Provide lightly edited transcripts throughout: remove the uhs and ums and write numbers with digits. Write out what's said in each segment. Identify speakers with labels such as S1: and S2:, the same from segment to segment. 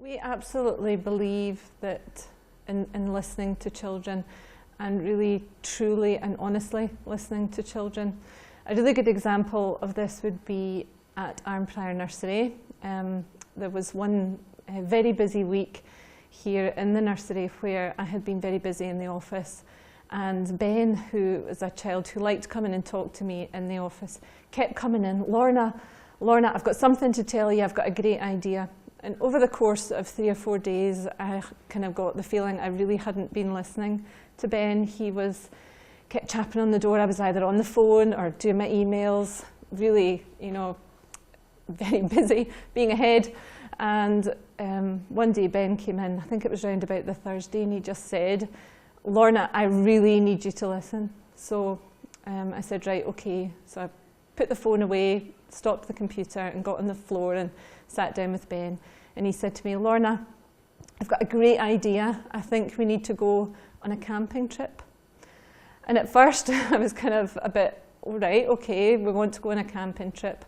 S1: We absolutely believe that in listening to children and really truly and honestly listening to children. A really good example of this would be at Arnprior Nursery. There was one very busy week here in the nursery where I had been very busy in the office, and Ben, who was a child who liked to come in and talk to me in the office, kept coming in. Lorna, I've got something to tell you, I've got a great idea. And over the course of 3 or 4 days, I kind of got the feeling I really hadn't been listening to Ben. He kept tapping on the door. I was either on the phone or doing my emails, really, very busy, being ahead. And one day Ben came in, I think it was round about the Thursday, and he just said, "Lorna, I really need you to listen." So I said, right, okay. So I put the phone away, stopped the computer and got on the floor and sat down with Ben. And he said to me, "Lorna, I've got a great idea. I think we need to go on a camping trip." And at first I was kind of a bit, all right, okay, we want to go on a camping trip.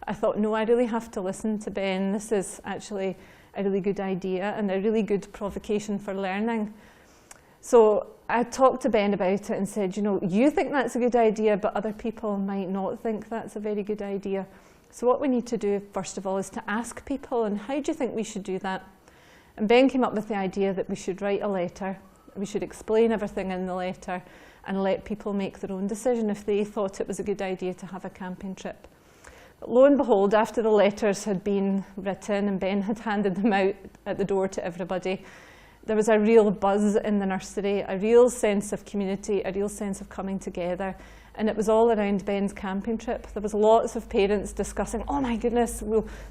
S1: I thought, no, I really have to listen to Ben. This is actually a really good idea and a really good provocation for learning. So I talked to Ben about it and said, you think that's a good idea, but other people might not think that's a very good idea. So what we need to do, first of all, is to ask people, and how do you think we should do that? And Ben came up with the idea that we should write a letter. We should explain everything in the letter and let people make their own decision if they thought it was a good idea to have a camping trip. But lo and behold, after the letters had been written and Ben had handed them out at the door to everybody, there was a real buzz in the nursery, a real sense of community, a real sense of coming together. And it was all around Ben's camping trip. There was lots of parents discussing, oh my goodness,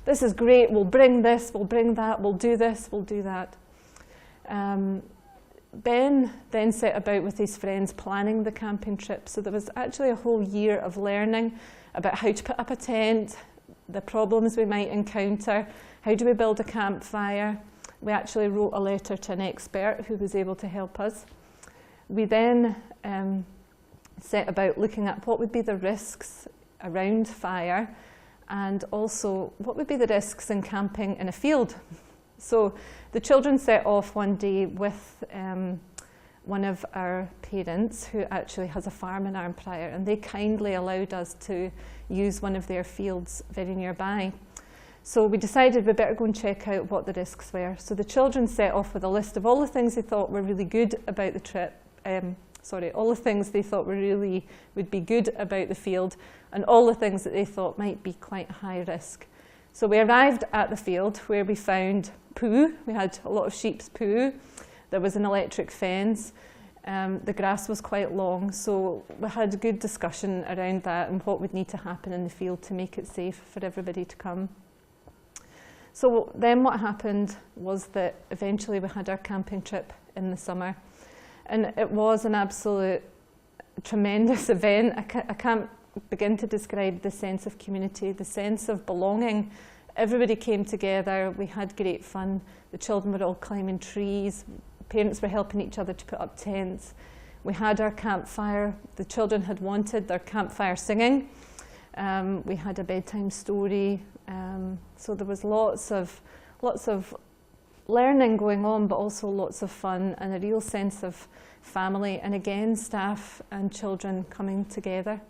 S1: this is great, we'll bring this, we'll bring that, we'll do this, we'll do that. Ben then set about with his friends planning the camping trip. So there was actually a whole year of learning about how to put up a tent, the problems we might encounter, how do we build a campfire. We actually wrote a letter to an expert who was able to help us. We then set about looking at what would be the risks around fire, and also what would be the risks in camping in a field. So the children set off one day with one of our parents who actually has a farm in Arnprior, and they kindly allowed us to use one of their fields very nearby. So we decided we better go and check out what the risks were. So the children set off with a list of all the things they thought were really good about the trip, all the things they thought would be good about the field, and all the things that they thought might be quite high risk. So we arrived at the field where we found poo. We had a lot of sheep's poo. There was an electric fence. The grass was quite long, so we had a good discussion around that and what would need to happen in the field to make it safe for everybody to come. So then what happened was that eventually we had our camping trip in the summer, and it was an absolute tremendous event. I can't begin to describe the sense of community, the sense of belonging. Everybody came together, we had great fun. The children were all climbing trees, parents were helping each other to put up tents. We had our campfire. The children had wanted their campfire singing. We had a bedtime story. So there was lots of learning going on, but also lots of fun and a real sense of family, and again, staff and children coming together.